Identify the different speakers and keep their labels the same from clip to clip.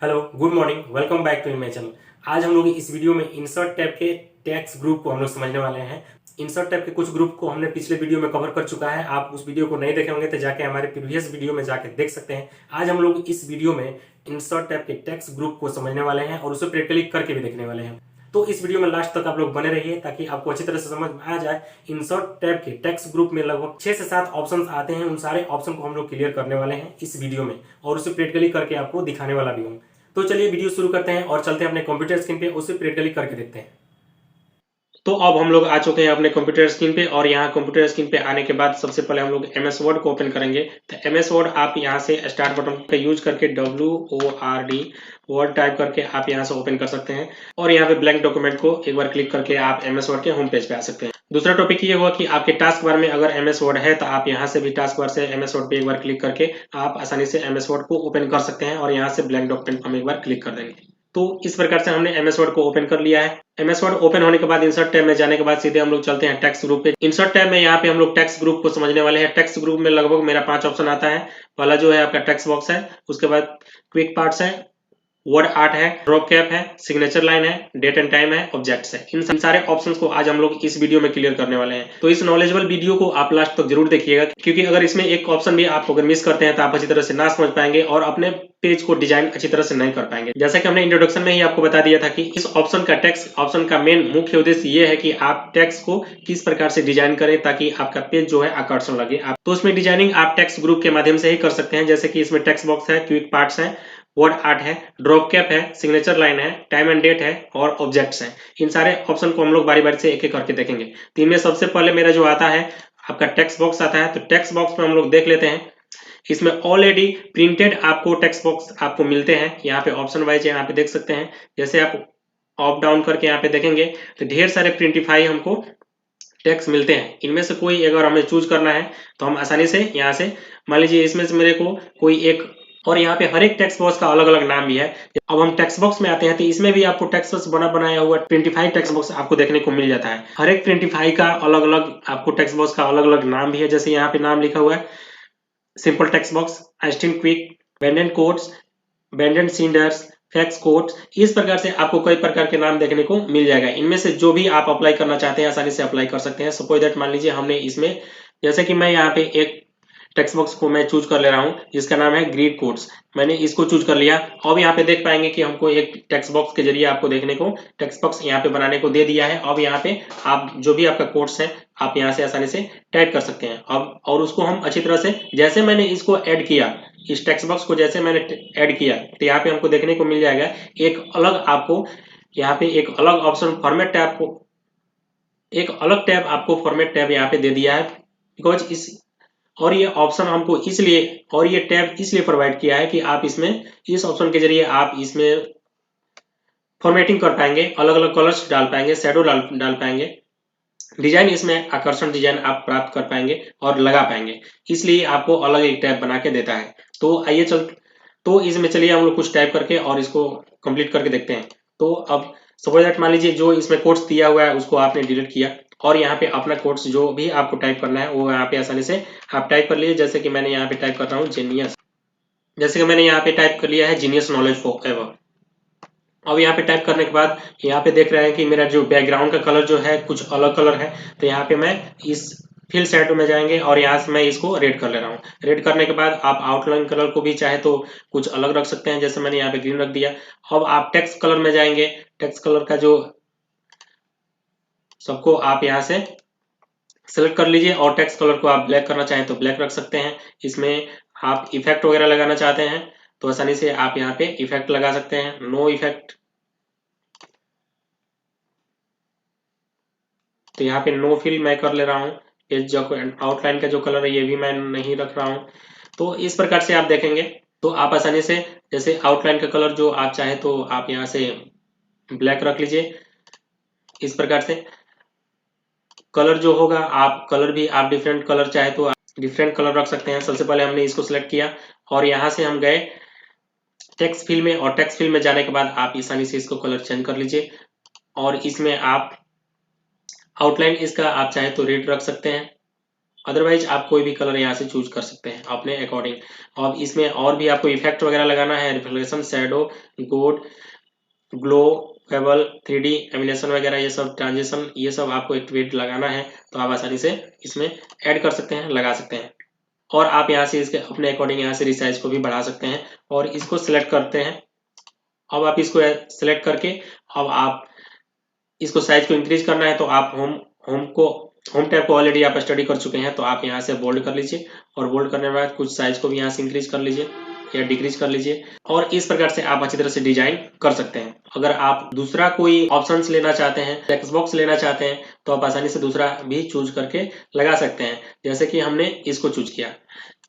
Speaker 1: Hello, good morning, welcome back to my channel. आज हम लोग इस वीडियो में इंसर्ट टैब के टेक्स्ट ग्रुप को हम लोग समझने वाले हैं। इंसर्ट टैब के कुछ ग्रुप को हमने पिछले वीडियो में कवर कर चुका है। आप उस वीडियो को नहीं देखे होंगे तो जाके हमारे प्रीवियस वीडियो में जाके देख सकते हैं। आज हम लोग इस वीडियो में इंसर्ट टैब के टेक्स्ट ग्रुप को समझने वाले हैं और उसे प्रैक्टिकली करके भी देखने वाले हैं। तो इस वीडियो में लास्ट तक आप लोग बने रहिए ताकि आपको अच्छी तरह से समझ में आ जाए। इंसर्ट टैब के टेक्स्ट ग्रुप में लगभग 6 से 7 ऑप्शंस आते हैं। उन सारे ऑप्शन को हम लोग क्लियर करने वाले हैं इस वीडियो में और उसे प्रैक्टिकली करके आपको दिखाने वाला भी हूँ। तो चलिए वीडियो शुरू करते हैं और चलते हैं अपने कंप्यूटर स्क्रीन पे, उसे प्रैक्टिकली करके देखते हैं। तो अब हम लोग आ चुके हैं अपने कंप्यूटर स्क्रीन पे और यहाँ कंप्यूटर स्क्रीन पे आने के बाद सबसे पहले हम लोग MS वर्ड को ओपन करेंगे। तो MS वर्ड आप यहाँ से स्टार्ट बटन पे यूज करके WORD वर्ड टाइप करके आप यहाँ से ओपन कर सकते हैं और यहाँ पे ब्लैंक डॉक्यूमेंट को एक बार क्लिक करके आप MS वर्ड के होम पेज पे आ सकते हैं। दूसरा टॉपिक ये हुआ कि आपके टास्क बार में अगर MS वर्ड है तो आप यहाँ से भी टास्क बार से MS वर्ड पे एक बार क्लिक करके आप आसानी से MS वर्ड को ओपन कर सकते हैं और यहाँ से ब्लैंक डॉक्यूमेंट हम एक बार क्लिक कर देंगे। तो इस प्रकार से हमने MS वर्ड को ओपन कर लिया है। MS वर्ड ओपन होने के बाद इंसर्ट टैब में जाने के बाद सीधे हम लोग चलते हैं टेक्स्ट ग्रुप पे। इंसर्ट टैब में यहाँ पे हम लोग टेक्स्ट ग्रुप को समझने वाले हैं। टेक्स्ट ग्रुप में लगभग मेरा 5 ऑप्शन आता है। पहला जो है आपका टेक्स्ट बॉक्स है, उसके बाद क्विक पार्ट्स है, वर्ड आर्ट है, ड्रॉप कैप है, सिग्नेचर लाइन है, डेट एंड टाइम है, ऑब्जेक्ट्स है। इन सारे ऑप्शंस को आज हम लोग इस वीडियो में क्लियर करने वाले हैं। तो इस नॉलेजेबल वीडियो को आप लास्ट तक जरूर देखिएगा, क्योंकि अगर इसमें एक ऑप्शन भी आप अगर मिस करते हैं तो आप अच्छी तरह से ना समझ पाएंगे और अपने पेज को डिजाइन अच्छी तरह से नहीं कर पाएंगे। जैसा कि हमने इंट्रोडक्शन में ही आपको बता दिया था कि इस ऑप्शन का टेक्स्ट ऑप्शन का मेन मुख्य उद्देश्य ये है कि आप टेक्स्ट को किस प्रकार से डिजाइन करें ताकि आपका पेज जो है आकर्षण लगे। आप तो उसमें डिजाइनिंग आप टेक्स्ट ग्रुप के माध्यम से ही कर सकते हैं। जैसे कि इसमें टेक्स्ट बॉक्स है, क्विक पार्ट्स है, वर्ड आर्ट है, ड्रॉप कैप है, सिग्नेचर लाइन है, टाइम एंड डेट है और ऑब्जेक्ट्स हैं। इन सारे ऑप्शन को हम लोग बारी बारी से एक एक करके देखेंगे। तो इनमें सबसे पहले मेरा जो आता है आपका टेक्स्ट बॉक्स आता है। तो टेक्स्ट बॉक्स में हम लोग देख लेते हैं। इसमें ऑलरेडी प्रिंटेड आपको टेक्स्ट बॉक्स आपको मिलते हैं। यहाँ पे ऑप्शन वाइज यहाँ पे देख सकते हैं। जैसे आप अप डाउन करके यहाँ पे देखेंगे तो ढेर सारे प्रिंटिफाई हमको टेक्स्ट मिलते हैं। इनमें से कोई अगर हमें चूज करना है तो हम आसानी से यहाँ से मान लीजिए इसमें से मेरे को कोई एक, और यहाँ पे हर एक टेक्स्ट बॉक्स का अलग अलग नाम भी है। अब हम टेक्स्ट बॉक्स में आते हैं तो इसमें भी आपको टेक्स्ट बॉक्स बना बनाया हुआ 25 टेक्स्ट बॉक्स आपको देखने को मिल जाता है। हर एक 25 का अलग अलग आपको टेक्स्ट बॉक्स का अलग अलग नाम भी है। जैसे यहाँ पे नाम लिखा हुआ है simple text box, Einstein quick, banded quotes, banded cinders, fax quotes. इस प्रकार से आपको कई प्रकार के नाम देखने को मिल जाएगा। इनमें से जो भी आप अप्लाई करना चाहते हैं आसानी से अप्लाई कर सकते हैं। सपोज दैट मान लीजिए हमने इसमें, जैसे कि मैं यहाँ पे एक टेक्स्ट बॉक्स को मैं चूज कर ले रहा हूँ जिसका नाम है ग्रीड कोड्स। मैंने इसको चूज कर लिया। अब यहाँ पे देख पाएंगे कि हमको एक टेक्स्ट बॉक्स के जरिए आपको देखने को टेक्स्ट बॉक्स यहाँ पे बनाने को दे दिया है। अब यहाँ पे आप जो भी आपका कोड्स है आप यहाँ से आसानी से टाइप कर सकते हैं। अब और उसको हम अच्छी तरह से, जैसे मैंने इसको ऐड किया, इस टेक्स्ट बॉक्स को जैसे मैंने ऐड किया तो यहाँ पे हमको देखने को मिल जाएगा एक अलग आपको, यहाँ पे एक अलग ऑप्शन फॉर्मेट टैब को, एक अलग टैब आपको फॉर्मेट टैब यहाँ पे दे दिया है। बिकॉज इस, और ये ऑप्शन हमको इसलिए, और ये टैब इसलिए प्रोवाइड किया है कि आप इसमें इस ऑप्शन के जरिए आप इसमें फॉर्मेटिंग कर पाएंगे, अलग अलग कलर्स डाल पाएंगे, शेडो डाल पाएंगे, डिजाइन इसमें आकर्षण डिजाइन आप प्राप्त कर पाएंगे और लगा पाएंगे। इसलिए आपको अलग एक टैब बना के देता है। तो आइए तो इसमें चलिए हम लोग कुछ टाइप करके और इसको कंप्लीट करके देखते हैं। तो अब सपोज दैट मान लीजिए जो इसमें कोड्स दिया हुआ है उसको आपने डिलीट किया और यहाँ पे अपना कोड्स जो भी आपको टाइप करना है वो यहाँ पे आसानी से आप टाइप कर लीजिए। जैसे कि मैंने यहाँ पे टाइप कर रहा हूँ जीनियस, जैसे कि मैंने यहाँ पे टाइप कर लिया है जीनियस नॉलेज फॉर एवर। अब यहाँ पे टाइप करने के बाद यहाँ पे देख रहे हैं कि मेरा जो बैकग्राउंड का कलर जो है कुछ अलग कलर है। तो यहाँ पे मैं इस फिल शैडो में जाएंगे और यहाँ से मैं इसको रेड कर ले रहा हूँ। रेड करने के बाद आप आउटलाइन कलर को भी चाहे तो कुछ अलग रख सकते हैं। जैसे मैंने यहाँ पे ग्रीन रख दिया। अब आप टेक्स्ट कलर में जाएंगे। टेक्स्ट कलर का जो सबको आप यहाँ से सेलेक्ट कर लीजिए और टेक्स्ट कलर को आप ब्लैक करना चाहें तो ब्लैक रख सकते हैं। इसमें आप इफेक्ट वगैरह लगाना चाहते हैं तो आसानी से आप यहाँ पे इफेक्ट लगा सकते हैं। नो इफेक्ट, तो यहाँ पे नो फिल मैं कर ले रहा हूँ। इस जो आउटलाइन का जो कलर है ये भी मैं नहीं रख रहा हूँ। तो इस प्रकार से आप देखेंगे तो आप आसानी से, जैसे आउटलाइन का कलर जो आप चाहे तो आप यहाँ से ब्लैक रख लीजिए। इस प्रकार से कलर जो होगा आप कलर भी आप डिफरेंट कलर चाहे तो डिफरेंट कलर रख सकते हैं। सबसे पहले हमने इसको सिलेक्ट किया और यहाँ से हम गए टेक्स्ट फिल में, और टेक्स्ट फिल में जाने के बाद आप आसानी से इसको कलर चेंज कर लीजिए और इसमें आप आउटलाइन इसका आप चाहे तो रेड रख सकते हैं। अदरवाइज आप कोई भी कलर यहाँ से चूज कर सकते हैं अपने अकॉर्डिंग। अब इसमें और भी आपको इफेक्ट वगैरह लगाना है, रिफ्लेक्शन, शैडो, गोड, ग्लो, फेबल, 3D एनिमेशन वगैरह, ये सब ट्रांजिशन, ये सब आपको एक्टिवेट लगाना है तो आप आसानी से इसमें ऐड कर सकते हैं, लगा सकते हैं। और आप यहाँ से इसके अपने अकॉर्डिंग यहाँ से रिसाइज को भी बढ़ा सकते हैं और इसको सिलेक्ट करते हैं। अब आप इसको सिलेक्ट करके अब आप इसको साइज को इंक्रीज करना है तो आप होम टैब को ऑलरेडी आप स्टडी कर चुके हैं तो आप यहाँ से बोल्ड कर लीजिए और बोल्ड करने के बाद कुछ साइज को भी यहाँ से इंक्रीज कर लीजिए या डिक्रीज कर लीजिए और इस प्रकार से आप अच्छी तरह से डिजाइन कर सकते हैं। अगर आप दूसरा कोई ऑप्शंस लेना चाहते हैं, टेक्स्ट बॉक्स लेना चाहते हैं तो आप आसानी से दूसरा भी चूज करके लगा सकते हैं, जैसे कि हमने इसको चूज किया।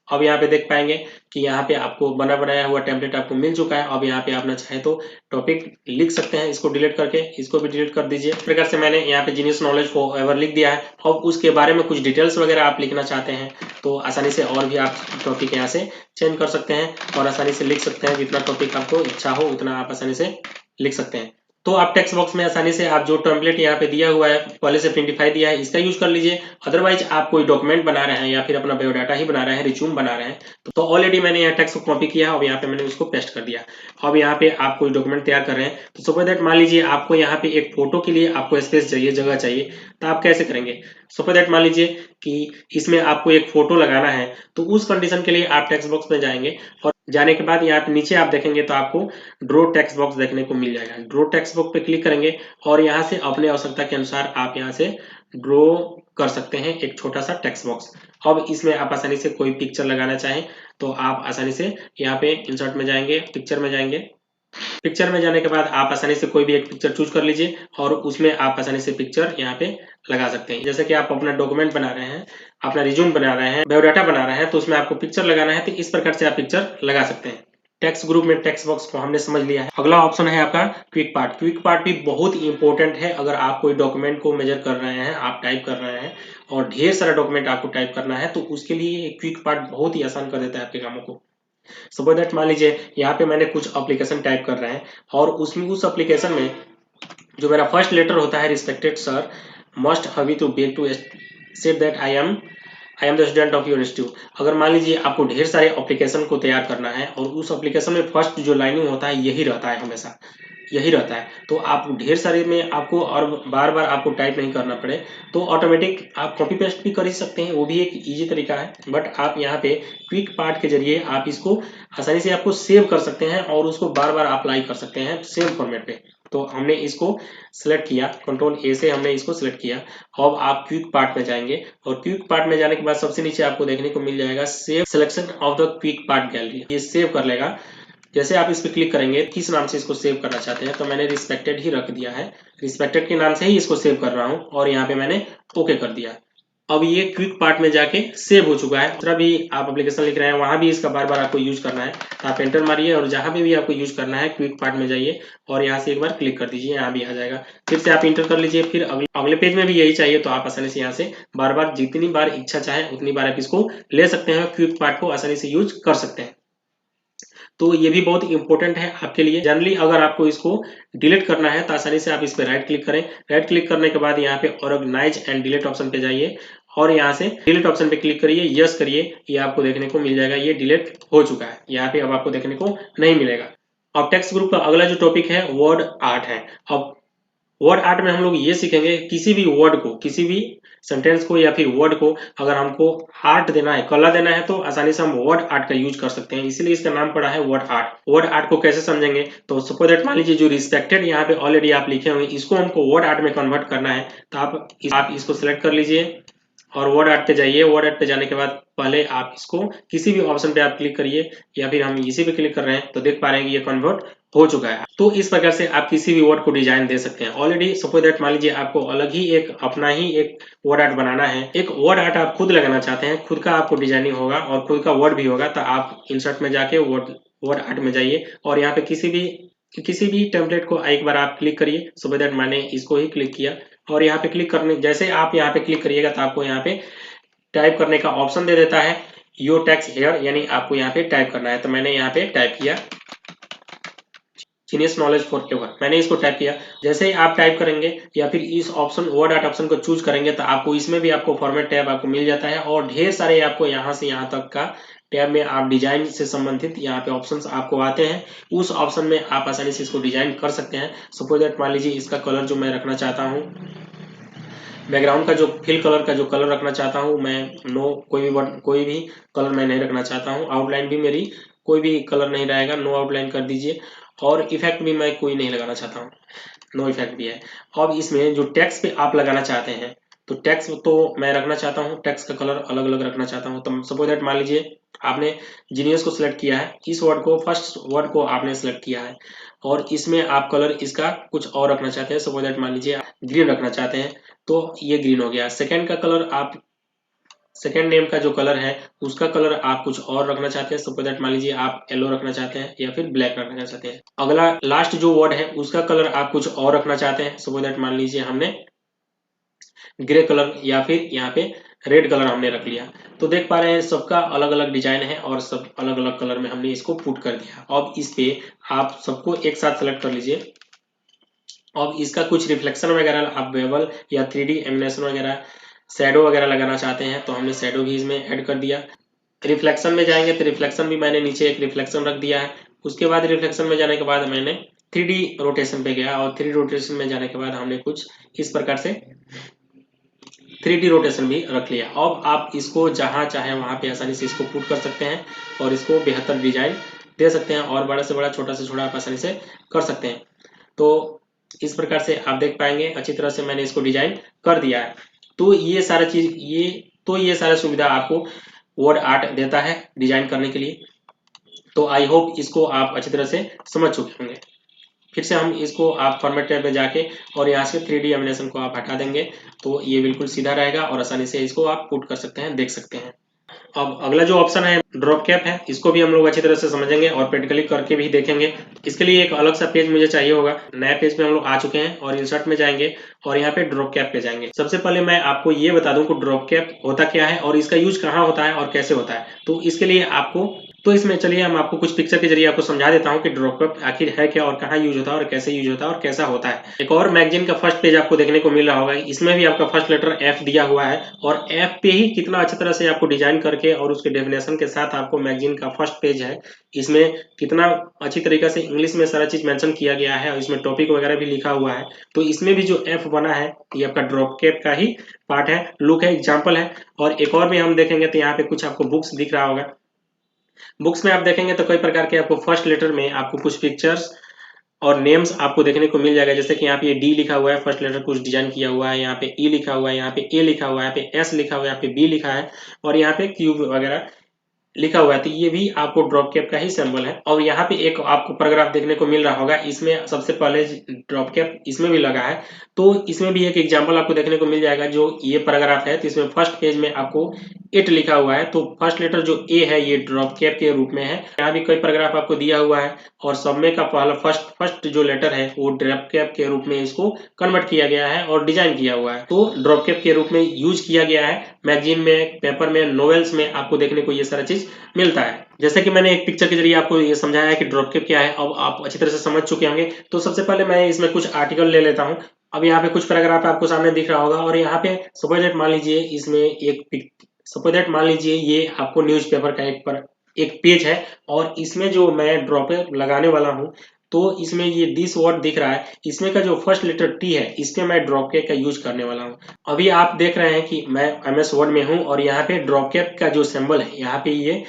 Speaker 1: अब यहाँ पे देख पाएंगे कि यहाँ पे आपको बना बनाया हुआ टेम्पलेट आपको मिल चुका है। अब यहाँ पे आप ना चाहे तो टॉपिक लिख सकते हैं, इसको डिलीट करके इसको भी डिलीट कर दीजिए। इस प्रकार से मैंने यहाँ पे जीनियस नॉलेज फॉर एवर लिख दिया है। अब उसके बारे में कुछ डिटेल्स वगैरह आप लिखना चाहते हैं तो आसानी से और भी आप टॉपिक यहाँ से चेंज कर सकते हैं और आसानी से लिख सकते हैं। जितना टॉपिक आपको इच्छा हो उतना आप आसानी से लिख सकते हैं। तो आप टेक्स्ट बॉक्स में आसानी से आप जो टेम्पलेट यहाँ पे दिया हुआ है पहले से प्रिंटिफाई दिया है इसका यूज कर लीजिए। अदरवाइज आप कोई डॉक्यूमेंट बना रहे हैं या फिर अपना बायोडाटा ही बना रहे हैं, रिज्यूम बना रहे हैं तो ऑलरेडी मैंने यहाँ टेक्स्ट को कॉपी किया है और यहाँ पे मैंने उसको पेस्ट कर दिया। अब यहाँ पे आप कोई डॉक्यूमेंट तैयार कर रहे हैं तो सपोज दैट मान लीजिए आपको यहाँ पे एक फोटो के लिए आपको स्पेस चाहिए, जगह चाहिए, तो आप कैसे करेंगे। सपोज दैट मान लीजिए कि इसमें आपको एक फोटो लगाना है तो उस कंडीशन के लिए आप टेक्स्ट बॉक्स में जाएंगे और जाने के बाद यहाँ पे नीचे आप देखेंगे तो आपको ड्रॉ टेक्स्ट बॉक्स देखने को मिल जाएगा। ड्रॉ टेक्स्ट बॉक्स पे क्लिक करेंगे और यहाँ से अपने आवश्यकता के अनुसार आप यहाँ से ड्रॉ कर सकते हैं एक छोटा सा टेक्स्ट बॉक्स। अब इसमें आप आसानी से कोई पिक्चर लगाना चाहें तो आप आसानी से यहाँ पे इंसर्ट में जाएंगे, पिक्चर में जाएंगे। पिक्चर में जाने के बाद आप आसानी से कोई भी एक पिक्चर चूज कर लीजिए और उसमें आप आसानी से पिक्चर यहाँ पे लगा सकते हैं। जैसे कि आप अपना डॉक्यूमेंट बना रहे हैं, अपना रिज्यूम बना रहे हैं, बायोडाटा बना रहे हैं तो उसमें आपको पिक्चर लगाना है तो इस प्रकार से आप पिक्चर लगा सकते हैं। टेक्स्ट ग्रुप में टेक्स्ट बॉक्स को हमने समझ लिया है। अगला ऑप्शन है आपका क्विक पार्ट। क्विक पार्ट भी बहुत इंपॉर्टेंट है। अगर आप कोई डॉक्यूमेंट को मेजर कर रहे हैं, आप टाइप कर रहे हैं और ढेर सारा डॉक्यूमेंट आपको टाइप करना है तो उसके लिए क्विक पार्ट बहुत ही आसान कर देता है आपके कामों को। सपोज दैट मान लीजिए यहाँ पे मैंने कुछ एप्लीकेशन टाइप कर रहे हैं और उसमें उस एप्लीकेशन में जो मेरा फर्स्ट लेटर होता है, respected sir must have to beg to said that I am the student of your institute. अगर मान लीजिए आपको ढेर सारे एप्लीकेशन को तैयार करना है और उस एप्लीकेशन में फर्स्ट जो लाइनिंग होता है यही रहता है, हमेशा यही रहता है, तो आप ढेर सारे में आपको और बार बार आपको टाइप नहीं करना पड़े तो ऑटोमेटिक आप कॉपी पेस्ट भी कर ही सकते हैं, वो भी एक इजी तरीका है। बट आप यहाँ पे क्विक पार्ट के जरिए आप इसको आसानी से आपको सेव कर सकते हैं और उसको बार बार अप्लाई कर सकते हैं सेम फॉर्मेट पे। तो हमने इसको सिलेक्ट किया, कंट्रोल ए से हमने इसको सिलेक्ट किया। अब आप क्विक पार्ट में जाएंगे और क्विक पार्ट में जाने के बाद सबसे नीचे आपको देखने को मिल जाएगा save selection of the quick part gallery, ये सेव कर लेगा। जैसे आप इस पर क्लिक करेंगे किस नाम से इसको सेव करना चाहते हैं तो मैंने रिस्पेक्टेड ही रख दिया है, रिस्पेक्टेड के नाम से ही इसको सेव कर रहा हूं और यहाँ पे मैंने ओके कर दिया। अब ये क्विक पार्ट में जाके सेव हो चुका है। दूसरा भी आप एप्लीकेशन लिख रहे हैं वहां भी इसका बार बार आपको यूज करना है तो आप एंटर मारिए और जहां पे भी आपको यूज करना है क्विक पार्ट में जाइए और यहाँ से एक बार क्लिक कर दीजिए, यहाँ भी आ जाएगा। फिर से आप इंटर कर लीजिए, फिर अगले पेज में भी यही चाहिए तो आप आसानी से यहाँ से बार बार जितनी बार इच्छा चाहे उतनी बार आप इसको ले सकते हैं, क्विक पार्ट को आसानी से यूज कर सकते हैं। तो ये भी बहुत इंपॉर्टेंट है आपके लिए। जनरली अगर आपको इसको डिलीट करना है तो आसानी से आप इस पर राइट क्लिक करें। राइट क्लिक करने के बाद यहाँ पे ऑर्गेनाइज एंड डिलीट ऑप्शन पे जाइए और यहाँ से डिलीट ऑप्शन पे क्लिक करिए, यस करिए, ये आपको देखने को मिल जाएगा ये डिलीट हो चुका है। यहाँ पे अब आपको देखने को नहीं मिलेगा। अब टेक्स्ट ग्रुप का अगला जो टॉपिक है वर्ड आर्ट है। अब वर्ड आर्ट में हम लोग ये सीखेंगे किसी भी वर्ड को, किसी भी सेंटेंस को या फिर वर्ड को अगर हमको आर्ट देना है, कलर देना है तो आसानी से हम वर्ड आर्ट का यूज कर सकते हैं, इसीलिए इसका नाम पड़ा है वर्ड आर्ट। वर्ड आर्ट को कैसे समझेंगे तो सपोज दैट मान लीजिए जो रिस्पेक्टेड यहाँ पे ऑलरेडी आप लिखे हुए इसको हमको वर्ड आर्ट में कन्वर्ट करना है तो आप इसको सिलेक्ट कर लीजिए और वर्ड आर्ट पे जाइए। वर्ड आर्ट पे जाने के बाद पहले आप इसको किसी भी ऑप्शन पे आप क्लिक करिए या फिर हम इसी पे क्लिक कर रहे हैं तो देख पा रहे हैं कि ये कन्वर्ट हो चुका है। तो इस प्रकार से आप किसी भी वर्ड को डिजाइन दे सकते हैं। ऑलरेडी सपोज दैट मान लीजिए आपको अलग ही एक अपना ही एक वर्ड आर्ट बनाना है, एक वर्ड आर्ट आप खुद लगाना चाहते हैं, खुद का आपको डिजाइनिंग होगा और खुद का वर्ड भी होगा तो आप इंसर्ट में जाके वर्ड आर्ट में जाइए और यहाँ पे किसी भी टेम्पलेट को एक बार आप क्लिक करिए। सपोज दैट मैंने इसको ही क्लिक किया और यहाँ पे क्लिक करने जैसे आप यहाँ पे क्लिक करिएगा तो आपको यहाँ पे टाइप करने का ऑप्शन दे देता है योर टेक्स्ट हियर, यानी आपको यहाँ पे टाइप करना है। तो मैंने यहाँ पे टाइप किया, जीनियस नॉलेज फॉर एवर, मैंने इसको टाइप किया। जैसे ही आप टाइप करेंगे या फिर इस ऑप्शन वर्ड आर्ट ऑप्शन को चूज करेंगे तो आपको इसमें भी आपको फॉर्मेट टैब आपको मिल जाता है और ढेर सारे आपको यहाँ से यहाँ तक का टैब में आप डिजाइन से संबंधित यहाँ पे ऑप्शंस आपको आते हैं। उस ऑप्शन में आप आसानी से इसको डिजाइन कर सकते हैं। सपोज दैट मान लीजिए इसका कलर जो मैं रखना चाहता हूँ, बैकग्राउंड का जो फिल कलर का जो कलर रखना चाहता हूँ मैं, नो कोई भी कलर मैं नहीं रखना चाहता हूँ। आउटलाइन भी मेरी कोई भी कलर नहीं रहेगा, नो आउटलाइन कर दीजिए। और इफेक्ट भी मैं कोई नहीं लगाना चाहता हूँ, नो इफेक्ट भी है। अब इसमें जो टेक्स्ट पे आप लगाना चाहते हैं तो टेक्स्ट तो मैं रखना चाहता हूँ, टेक्स्ट का कलर अलग अलग रखना चाहता हूँ। तो सपोज दैट मान लीजिए आपने जीनियस को सिलेक्ट किया है, इस वर्ड को फर्स्ट वर्ड को आपने सिलेक्ट किया है और इसमें आप कलर इसका कुछ और रखना चाहते हैं। सपोज दैट मान लीजिए ग्रीन रखना चाहते हैं तो ये ग्रीन हो गया। सेकंड का कलर आप, सेकंड नेम का जो कलर है उसका कलर आप कुछ और रखना चाहते हैं। सपोज दैट मान लीजिए आप येलो रखना चाहते हैं या फिर ब्लैक रखना चाहते हैं। अगला लास्ट जो वर्ड है उसका कलर आप कुछ और रखना चाहते हैं। सपोज दैट मान लीजिए हमने ग्रे कलर या फिर यहाँ पे रेड कलर हमने रख लिया। तो देख पा रहे हैं सबका अलग अलग डिजाइन है और सब अलग अलग कलर में हमने इसको पुट कर दिया। अब इस पे आप सबको एक साथ सेलेक्ट कर लीजिए। अब इसका कुछ रिफ्लेक्शन वगैरह आप बेवल या 3D एनिमेशन वगैरह शैडो वगैरह लगाना चाहते हैं तो हमने शैडो भी इसमें ऐड कर दिया। रिफ्लेक्शन में जाएंगे तो रिफ्लेक्शन भी मैंने नीचे एक रिफ्लेक्शन रख दिया है। उसके बाद रिफ्लेक्शन में जाने के बाद मैंने 3D रोटेशन पे गया और 3D रोटेशन में जाने के बाद हमने कुछ इस प्रकार से 3D रोटेशन भी रख लिया। अब आप इसको जहां चाहे वहां पे आसानी से इसको पुट कर सकते हैं और इसको बेहतर डिजाइन दे सकते हैं और बड़ा से बड़ा छोटा से छोटा आप आसानी से कर सकते हैं। तो इस प्रकार से आप देख पाएंगे अच्छी तरह से मैंने इसको डिजाइन कर दिया है। तो ये सारा चीज ये सारा सुविधा आपको वर्ड आर्ट देता है डिजाइन करने के लिए। तो आई होप इसको आप अच्छी तरह से समझ चुके होंगे। फिर से हम इसको आप फॉर्मेट टैब में जाके और यहाँ से 3D एनिमेशन को आप हटा देंगे तो ये बिल्कुल सीधा रहेगा और आसानी से इसको आप पुट कर सकते हैं, देख सकते हैं। अब अगला जो ऑप्शन है ड्रॉप कैप है, इसको भी हम लोग अच्छी तरह से समझेंगे और प्रैक्टिकली करके भी देखेंगे। इसके लिए एक अलग सा पेज मुझे चाहिए होगा। नए पेज पे हम लोग आ चुके हैं और इंसर्ट में जाएंगे और यहाँ पे ड्रॉप कैप पे जाएंगे। सबसे पहले मैं आपको ये बता दूं कि ड्रॉप कैप होता क्या है और इसका यूज कहाँ होता है और कैसे होता है। तो इसके लिए आपको, तो इसमें चलिए हम आपको कुछ पिक्चर के जरिए आपको समझा देता हूँ कि ड्रॉप कैप आखिर है क्या और कहाँ यूज होता है और कैसे यूज होता है और कैसा होता है। एक और मैगजीन का फर्स्ट पेज आपको देखने को मिल रहा होगा, इसमें भी आपका फर्स्ट लेटर एफ दिया हुआ है और एफ पे ही कितना अच्छी तरह से आपको डिजाइन करके और उसके डेफिनेशन के साथ आपको मैगजीन का फर्स्ट पेज है, इसमें कितना अच्छी तरीके से इंग्लिश में सारा चीज मेंशन किया गया है और इसमें टॉपिक वगैरह भी लिखा हुआ है। तो इसमें भी जो एफ बना है ये आपका ड्रॉप कैप का ही पार्ट है, लुक है, एग्जाम्पल है। और एक और भी हम देखेंगे तो यहाँ पे कुछ आपको बुक्स दिख रहा होगा। बुक्स में आप देखेंगे तो कई प्रकार के आपको फर्स्ट लेटर में आपको कुछ पिक्चर्स और नेम्स आपको देखने को मिल जाएगा। जैसे कि यहाँ पे डी लिखा हुआ है, फर्स्ट लेटर कुछ डिजाइन किया हुआ है, यहाँ पे ई लिखा हुआ है, यहाँ पे ए लिखा हुआ है, यहाँ पे एस लिखा हुआ है, यहाँ पे बी लिखा है और यहाँ पे क्यूब वगैरह लिखा हुआ है। तो ये भी आपको ड्रॉप कैप का ही सिंबल है। और यहाँ पे एक आपको पैराग्राफ देखने को मिल रहा होगा, इसमें सबसे पहले ड्रॉप कैप इसमें भी लगा है। तो इसमें भी एक एग्जांपल आपको देखने को मिल जाएगा। जो ये पैराग्राफ है तो इसमें फर्स्ट पेज में आपको इट लिखा हुआ है, तो फर्स्ट लेटर जो ए है ये ड्रॉप कैप के रूप में है। यहाँ भी कई पैराग्राफ आपको दिया हुआ है और सब में का पहला फर्स्ट जो लेटर है वो ड्रॉप कैप के रूप में इसको कन्वर्ट किया गया है और डिजाइन किया हुआ है। तो ड्रॉप कैप के रूप में यूज किया गया है मैगजीन में, पेपर में, नॉवेल्स में आपको देखने को ये सारा चीज मिलता है। जैसे कि मैंने एक पिक्चर के जरिए आपको ये समझाया है कि ड्रॉप कैप क्या है, अब आप अच्छी तरह से समझ चुके होंगे। तो सबसे पहले मैं इसमें कुछ आर्टिकल ले लेता हूँ। अब यहाँ पे कुछ पैराग्राफ आपको सामने दिख रहा होगा और यहाँ पे सपोज दैट मान लीजिए इसमें ये आपको न्यूज़पेपर का एक पेज है और इसमें जो मैं ड्रॉप कैप लगाने वाला हूँ तो इसमें ये दिस वर्ड दिख रहा है, इसमें का जो फर्स्ट लेटर टी है इस पे मैं ड्रॉप कैप का यूज करने वाला हूँ। अभी आप देख रहे हैं कि मैं MS वर्ड में हूँ और यहाँ पे ड्रॉप कैप का जो सिंबल है यहाँ पे ये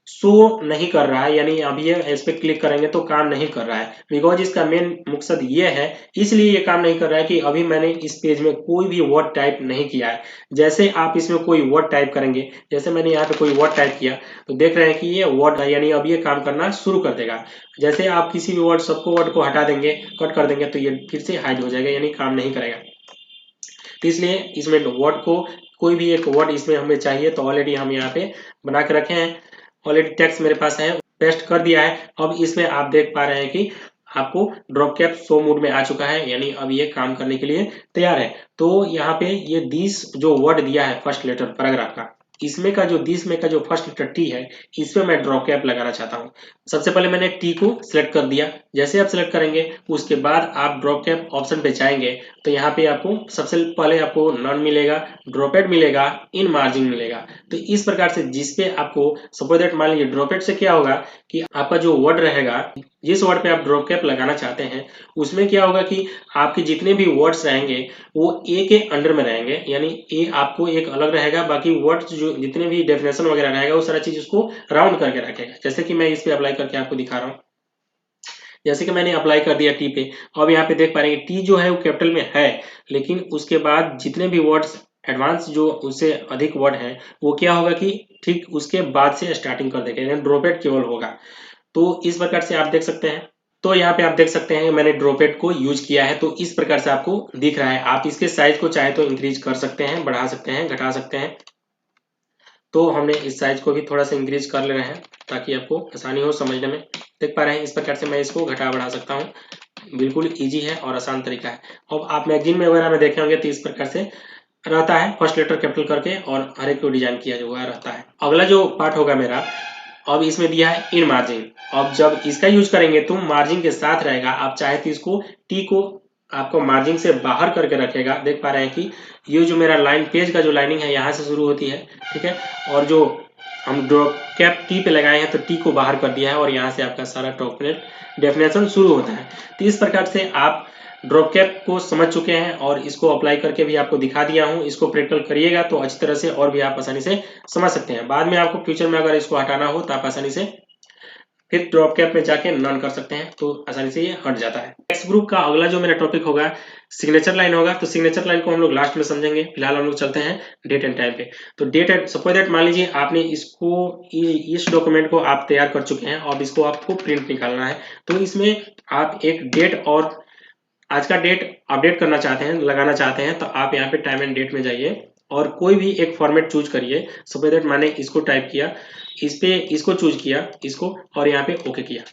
Speaker 1: शो नहीं कर रहा है, यानी अभी ये इस पे क्लिक करेंगे तो काम नहीं कर रहा है। बिकॉज इसका मेन मकसद ये है, इसलिए ये काम नहीं कर रहा है कि अभी मैंने इस पेज में कोई भी वर्ड टाइप नहीं किया है। जैसे आप इसमें कोई वर्ड टाइप करेंगे, जैसे मैंने यहाँ पे कोई वर्ड टाइप किया तो देख रहे हैं कि ये वर्ड है, यानी अब ये काम करना शुरू कर देगा। जैसे आप किसी भी वर्ड को हटा देंगे, कट कर देंगे तो ये फिर से हाइड हो जाएगा, यानी काम नहीं करेगा। तो इसलिए इसमें वर्ड को कोई भी एक वर्ड इसमें हमें चाहिए तो ऑलरेडी हम यहाँ पे बना के रखे हैं। ऑलरेडी टेक्स्ट मेरे पास है, पेस्ट कर दिया है। अब इसमें आप देख पा रहे हैं कि आपको ड्रॉप कैप शो मोड में आ चुका है, यानी अब ये काम करने के लिए तैयार है। तो यहाँ पे ये दिस जो वर्ड दिया है फर्स्ट लेटर पैराग्राफ का, इसमें का जो 20 में का जो फर्स्ट लेटर टी है, इस पे मैं ड्रॉ कैप लगाना चाहता हूँ। सबसे पहले मैंने टी को सिलेक्ट कर दिया। जैसे आप सिलेक्ट करेंगे उसके बाद आप ड्रॉ कैप ऑप्शन पे जाएंगे तो यहाँ पे आपको सबसे पहले आपको नॉन मिलेगा, ड्रॉपेड मिलेगा, इन मार्जिन मिलेगा। तो इस प्रकार से जिस पे आपको सपोज दैट मान लीजिए ड्रॉपेड से क्या होगा कि आपका जो वर्ड रहेगा, जिस वर्ड पे आप ड्रॉ कैप लगाना चाहते हैं, उसमें क्या होगा कि आपके जितने भी वर्ड्स रहेंगे वो ए के अंडर में रहेंगे, यानी ए आपको एक अलग रहेगा, बाकी वर्ड्स जो जितने भी डेफिनेशन वगैरह रहेगा वो सारा चीज उसको राउंड करके रखेगा। जैसे कि मैं इस पे अप्लाई करके आपको दिखा रहा हूँ। जैसे कि मैंने अप्लाई कर दिया टी पे। अब यहाँ पे देख पा रहे हैं टी जो है वो कैपिटल में है, लेकिन उसके बाद जितने भी वर्ड्स एडवांस जो उससे अधिक वर्ड है वो क्या होगा कि ठीक उसके बाद से स्टार्टिंग कर देगा, यानी ड्रॉपेड केवल होगा। तो इस प्रकार से आप देख सकते हैं। तो यहाँ पे आप देख सकते हैं मैंने ड्रॉपेड को यूज किया है, तो इस प्रकार से आपको दिख रहा है। आप इसके साइज को चाहे तो इंक्रीज कर सकते हैं, बढ़ा सकते हैं, घटा सकते हैं। तो हमने इस साइज को भी थोड़ा सा इंक्रीज कर ले रहे हैं ताकि आपको आसानी हो समझने में। देख पा रहे हैं इस प्रकार से मैं इसको घटा बढ़ा सकता हूँ। बिल्कुल इजी है और आसान तरीका है। अब आप मैगजीन में वगैरह में देखे होंगे तो इस प्रकार से रहता है, फर्स्ट लेटर कैपिटल करके और हर एक को डिजाइन किया हुआ रहता है। अगला जो पार्ट होगा मेरा, अब इसमें दिया है इन मार्जिन। अब जब इसका यूज करेंगे तो मार्जिन के साथ रहेगा। आप चाहे तो इसको टी को आपको मार्जिन से बाहर करके रखेगा। देख पा रहे हैं कि ये जो मेरा लाइन पेज का जो लाइनिंग है यहाँ से शुरू होती है, ठीक है, और जो हम ड्रॉप कैप टी पे लगाए हैं तो टी को बाहर कर दिया है और यहाँ से आपका सारा टॉपनेट डेफिनेशन शुरू होता है। तो इस प्रकार से आप ड्रॉप कैप को समझ चुके हैं और इसको अप्लाई करके भी आपको दिखा दिया हूँ। इसको प्रैक्टिकल करिएगा तो अच्छी तरह से और भी आप आसानी से समझ सकते हैं। बाद में आपको फ्यूचर में अगर इसको हटाना हो तो आप आसानी से फिर ड्रॉप कैप में जाके नन कर सकते हैं, तो आसानी से ये हट जाता है। टेक्स्ट ग्रुप का अगला जो मेरा टॉपिक होगा सिग्नेचर लाइन होगा। तो सिग्नेचर लाइन को हम लोग लास्ट में समझेंगे। फिलहाल हम लोग चलते हैं डेट एंड टाइम पे। तो डेट एंड सपोज दैट मान लीजिए आपने इसको इस डॉक्यूमेंट को आप तैयार कर चुके हैं और इसको आपको प्रिंट निकालना है। तो इसमें आप एक डेट और आज का डेट अपडेट करना चाहते हैं, लगाना चाहते हैं, तो आप यहाँ पे टाइम एंड डेट में जाइए और कोई भी एक फॉर्मेट चूज करिए। सपोज दैट मैंने इसको टाइप किया, इस पे इसको चूज किया इसको और यहाँ पे ओके किया।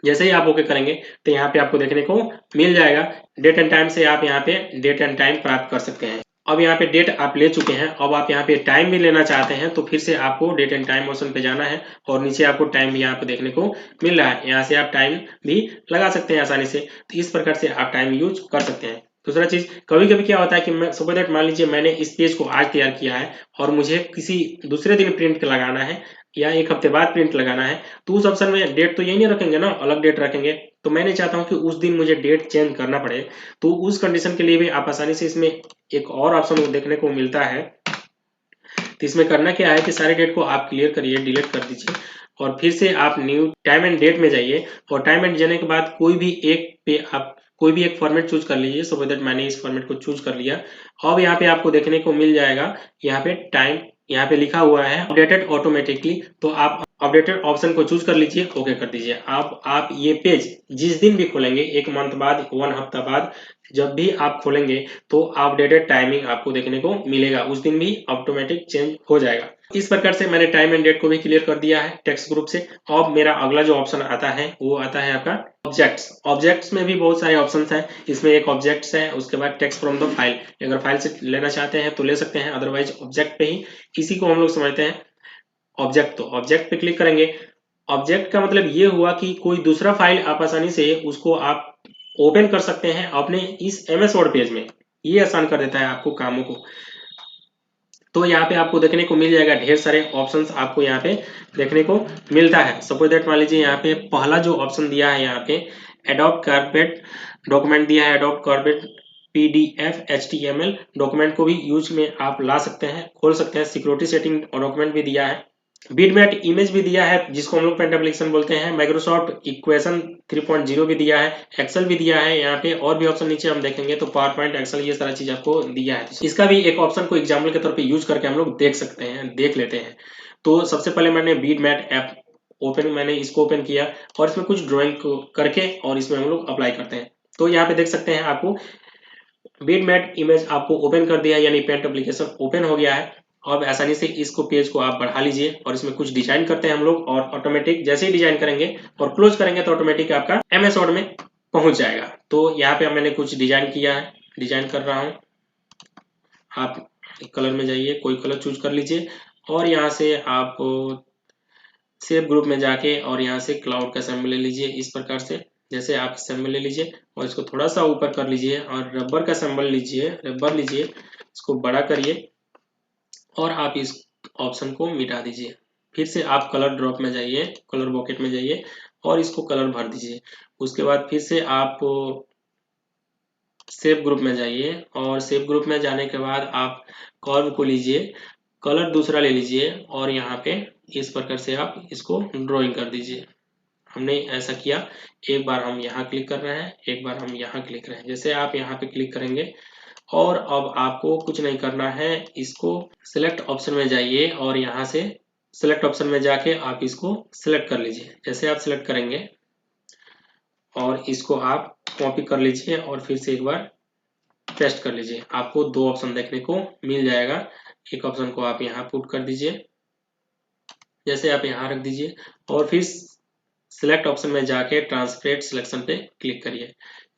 Speaker 1: जैसे ही आप ओके करेंगे तो यहाँ पे आपको देखने को मिल जाएगा डेट एंड टाइम से आप यहाँ पे डेट एंड टाइम प्राप्त कर सकते हैं। अब यहाँ पे डेट आप ले चुके हैं, अब आप यहाँ पे टाइम भी लेना चाहते हैं तो फिर से आपको डेट एंड टाइम ऑप्शन पे जाना है और नीचे आपको टाइम भी यहाँ पे देखने को मिल रहा है। यहाँ से आप टाइम भी लगा सकते हैं आसानी से। तो इस प्रकार से आप टाइम यूज कर सकते हैं। दूसरा चीज, कभी कभी क्या होता है कि मैं सपोज दैट मान लीजिए मैंने इस पेज को आज तैयार किया है और मुझे किसी दूसरे दिन प्रिंट लगाना है या एक हफ्ते बाद प्रिंट लगाना है, तो उस ऑप्शन में डेट तो यही नहीं रखेंगे ना, अलग डेट रखेंगे। तो मैं नहीं चाहता हूँ कि उस दिन मुझे डेट चेंज करना पड़े। तो उस कंडीशन के लिए भी आप आसानी से इसमें एक और ऑप्शन देखने को मिलता है। तो इसमें करना क्या है कि सारे डेट को आप क्लियर करिए, डिलीट कर दीजिए और फिर से आप न्यू टाइम एंड डेट में जाइए और टाइम एंड जाने के बाद कोई भी एक पे आप कोई भी एक फॉर्मेट चूज कर लीजिए। सपोज दैट मैंने इस फॉर्मेट को चूज कर लिया। अब यहाँ पे आपको देखने को मिल जाएगा, यहाँ पे टाइम यहाँ पे लिखा हुआ है अपडेटेड ऑटोमेटिकली। तो आप अपडेटेड ऑप्शन को चूज कर लीजिए, ओके कर दीजिए। आप ये पेज जिस दिन भी खोलेंगे, एक मंथ बाद, 1 हफ्ता बाद, जब भी आप खोलेंगे तो अपडेटेड टाइमिंग आपको देखने को मिलेगा, उस दिन भी ऑटोमेटिक चेंज हो जाएगा। इस प्रकार से मैंने टाइम एंड डेट को भी क्लियर कर दिया है टेक्स्ट ग्रुप से। अब मेरा अगला जो ऑप्शन आता है वो आता है आपका ऑब्जेक्ट्स। ऑब्जेक्ट्स में भी बहुत सारे ऑप्शंस हैं। इसमें एक ऑब्जेक्ट्स है, उसके बाद टेक्स्ट फ्रॉम द फाइल। अगर फाइल से लेना चाहते हैं तो ले सकते हैं, अदरवाइज ऑब्जेक्ट पे ही इसी को हम लोग समझते हैं ऑब्जेक्ट। तो ऑब्जेक्ट पे क्लिक करेंगे। ऑब्जेक्ट का मतलब ये हुआ कि कोई दूसरा फाइल आप आसानी से उसको आप ओपन कर सकते हैं अपने इस एमएस वर्ड पेज में। ये आसान कर देता है आपको कामों को। तो यहाँ पे आपको देखने को मिल जाएगा ढेर सारे ऑप्शंस आपको यहाँ पे देखने को मिलता है। सपोज दैट मान लीजिए यहाँ पे पहला जो ऑप्शन दिया है, यहाँ पे एडोब कार्पेट डॉक्यूमेंट दिया है। Adobe carpet PDF HTML document को भी यूज में आप ला सकते हैं, खोल सकते हैं। सिक्योरिटी सेटिंग डॉक्यूमेंट भी दिया है। बिटमैप इमेज भी दिया है जिसको हम लोग पेंट एप्लीकेशन बोलते हैं। माइक्रोसॉफ्ट इक्वेशन 3.0 भी दिया है। एक्सेल भी दिया है। यहाँ पे और भी ऑप्शन नीचे हम देखेंगे तो पावर पॉइंट, एक्सेल, ये सारा चीज आपको दिया है। इसका भी एक ऑप्शन को एग्जाम्पल के तौर पे यूज करके हम लोग देख सकते हैं, देख लेते हैं। तो सबसे पहले मैंने बिटमैप ऐप ओपन, मैंने इसको ओपन किया और इसमें कुछ ड्रॉइंग करके और इसमें हम लोग अप्लाई करते हैं। तो यहाँ पे देख सकते हैं आपको बिटमैप इमेज आपको ओपन कर दिया, यानी पेंट एप्लीकेशन ओपन हो गया है। अब आसानी से इसको पेज को आप बढ़ा लीजिए और इसमें कुछ डिजाइन करते हैं हम लोग और ऑटोमेटिक जैसे ही डिजाइन करेंगे और क्लोज करेंगे तो ऑटोमेटिक आपका एमएस वर्ड में पहुंच जाएगा। तो यहाँ पे मैंने कुछ डिजाइन किया है, डिजाइन कर रहा हूँ। आप
Speaker 2: कलर में जाइए, कोई कलर चूज कर लीजिए और यहाँ से आप सेव ग्रुप में जाके और यहाँ से क्लाउड का सिंबल ले लीजिए। इस प्रकार से जैसे आप सिंबल ले लीजिए और इसको थोड़ा सा ऊपर कर लीजिए और रबर का सिंबल लीजिए, रबर लीजिए, इसको बड़ा करिए और आप इस ऑप्शन को मिटा दीजिए। फिर से आप कलर ड्रॉप में जाइए, कलर बकेट में जाइए और इसको कलर भर दीजिए। उसके बाद फिर से आप सेव ग्रुप में जाइए और सेव ग्रुप में जाने के बाद आप कर्व को लीजिए, कलर दूसरा ले लीजिए और यहाँ पे इस प्रकार से आप इसको ड्राइंग कर दीजिए। हमने ऐसा किया, एक बार हम यहाँ क्लिक कर रहे हैं, एक बार हम यहाँ क्लिक कर रहे हैं। जैसे आप यहाँ पे क्लिक करेंगे और अब आपको कुछ नहीं करना है, इसको सिलेक्ट ऑप्शन में जाइए और यहाँ से सिलेक्ट ऑप्शन में जाके आप इसको सिलेक्ट कर लीजिए। जैसे आप सिलेक्ट करेंगे और इसको आप कॉपी कर लीजिए और फिर से एक बार पेस्ट कर लीजिए। आपको दो ऑप्शन देखने को मिल जाएगा। एक ऑप्शन को आप यहाँ पुट कर दीजिए, जैसे आप यहाँ रख दीजिए और फिर सिलेक्ट ऑप्शन में जाके ट्रांसपेरेंट सिलेक्शन पे क्लिक करिए।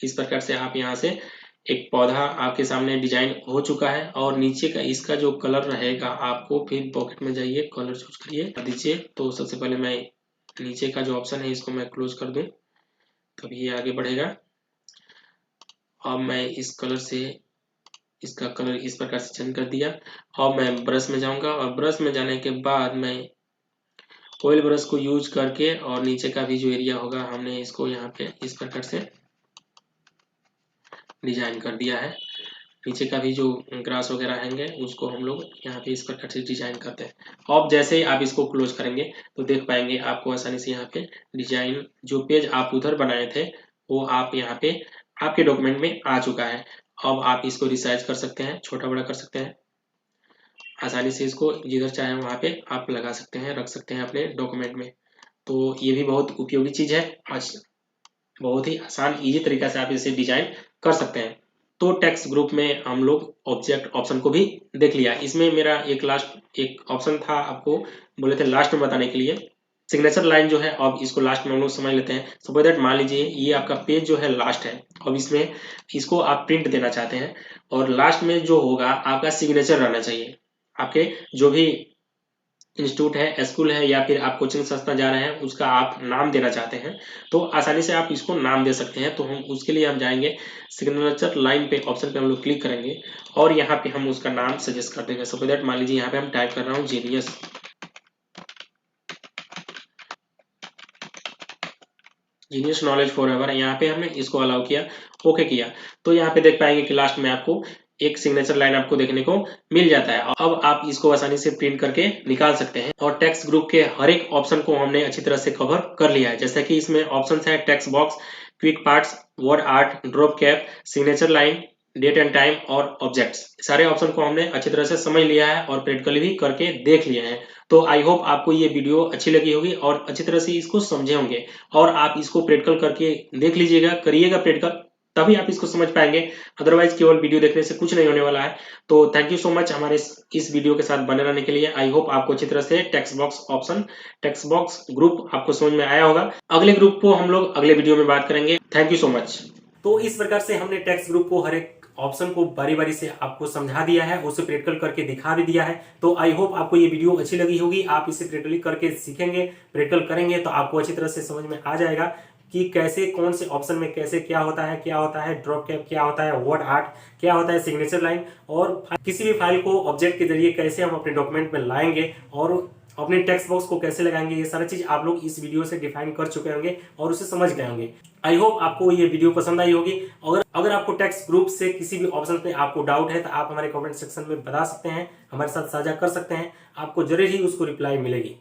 Speaker 2: इस प्रकार से आप यहाँ से एक पौधा आपके सामने डिजाइन हो चुका है और नीचे का इसका जो कलर रहेगा, आपको फिर पॉकेट में जाइए, कलर चूज करिए दीजिए। तो सबसे पहले मैं नीचे का जो ऑप्शन है इसको मैं क्लोज कर दूं, तभी ये आगे बढ़ेगा। अब मैं इस कलर से इसका कलर इस प्रकार से चेंज कर दिया। अब मैं ब्रश में जाऊंगा और ब्रश में जाने के बाद मैं ऑयल ब्रश को यूज करके और नीचे का भी जो एरिया होगा हमने इसको यहाँ पे इस प्रकार से डिजाइन कर दिया है। नीचे का भी जो ग्रास वगैरह हैंगे उसको हम लोग यहाँ पे इस प्रकार से डिजाइन करते हैं। अब जैसे ही आप इसको क्लोज करेंगे तो देख पाएंगे आपको आसानी से यहाँ पे डिजाइन जो पेज आप उधर बनाए थे वो आप यहाँ पे आपके डॉक्यूमेंट में आ चुका है। अब आप इसको रिसाइज कर सकते हैं, छोटा बड़ा कर सकते हैं, आसानी से इसको जिधर चाहे वहाँ पे आप लगा सकते हैं, रख सकते हैं अपने डॉक्यूमेंट में। तो ये भी बहुत उपयोगी चीज है, आज बहुत ही आसान इजी तरीका से आप इसे डिजाइन कर सकते हैं। तो टेक्स्ट ग्रुप में हम लोग ऑब्जेक्ट ऑप्शन को भी देख लिया। इसमें मेरा एक ऑप्शन था, आपको बोले थे लास्ट में बताने के लिए, सिग्नेचर लाइन जो है। अब इसको लास्ट में हम लोग समझ लेते हैं। सपोज दैट मान लीजिए ये आपका पेज जो है लास्ट है, अब इसमें इसको आप प्रिंट देना चाहते हैं और लास्ट में जो होगा आपका सिग्नेचर रहना चाहिए। आपके जो भी इंस्टीट्यूट है, स्कूल है या फिर आप कोचिंग संस्था जा रहे हैं उसका आप नाम देना चाहते हैं तो आसानी से आप इसको नाम दे सकते हैं। तो हम उसके लिए हम जाएंगे सिग्नेचर लाइन पे, ऑप्शन पे हम लोग क्लिक करेंगे और यहाँ पे हम उसका नाम सजेस्ट कर देंगे। सपोज दैट मान लीजिए यहाँ पे हम टाइप कर रहा हूँ genius, genius knowledge for ever. यहाँ पे हमने इसको अलाउ किया, ओके किया, तो यहाँ पे देख पाएंगे कि लास्ट में आपको एक सिग्नेचर लाइन आपको देखने को मिल जाता है। अब आप इसको आसानी से प्रिंट करके निकाल सकते हैं। और टेक्स्ट ग्रुप के हर एक ऑप्शन को हमने अच्छी तरह से कवर कर लिया है। जैसे कि इसमें ऑप्शन है text box, quick parts, word art, drop cap, signature line, date and time और ऑब्जेक्ट्स। सारे ऑप्शन को हमने अच्छी तरह से समझ लिया है और प्रैक्टिकली भी करके देख लिए हैं। तो आई होप आपको ये वीडियो अच्छी लगी होगी और अच्छी तरह से इसको समझे होंगे और आप इसको प्रैक्टिकल करके देख लीजिएगा, करिएगा प्रैक्टिकल, तभी आप इसको समझ पाएंगे। अदरवाइज केवल वीडियो देखने से कुछ नहीं होने वाला है। तो थैंक यू सो मच हमारे इस वीडियो के साथ बने रहने के लिए। आई होप आपको अच्छी तरह से text box option, text box group आपको समझ में आया होगा। अगले ग्रुप को हम लोग अगले वीडियो में बात करेंगे। Thank you so much.
Speaker 1: तो इस प्रकार से हमने टेक्स्ट ग्रुप को हर एक ऑप्शन को बारी बारी से आपको समझा दिया है, उसे प्रैक्टिकल करके दिखा भी दिया है। तो आई होप आपको ये वीडियो अच्छी लगी होगी। आप इसे प्रैक्टिकली करके सीखेंगे, प्रैक्टिकल करेंगे तो आपको अच्छी तरह से समझ में आ जाएगा कि कैसे कौन से ऑप्शन में कैसे क्या होता है ड्रॉप कैप क्या होता है, वर्ड आर्ट क्या होता है, सिग्नेचर लाइन, और किसी भी फाइल को ऑब्जेक्ट के जरिए कैसे हम अपने डॉक्यूमेंट में लाएंगे और अपने टेक्स्ट बॉक्स को कैसे लगाएंगे। ये सारी चीज आप लोग इस वीडियो से डिफाइन कर चुके होंगे और उसे समझ गए होंगे। आई होप आपको ये वीडियो पसंद आई होगी। और अगर आपको टेक्स्ट ग्रुप से किसी भी ऑप्शन पे आपको डाउट है तो आप हमारे कमेंट सेक्शन में बता सकते हैं, हमारे साथ साझा कर सकते हैं, आपको जरूर ही उसको रिप्लाई मिलेगी।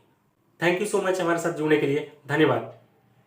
Speaker 1: थैंक यू सो मच हमारे साथ जुड़ने के लिए, धन्यवाद।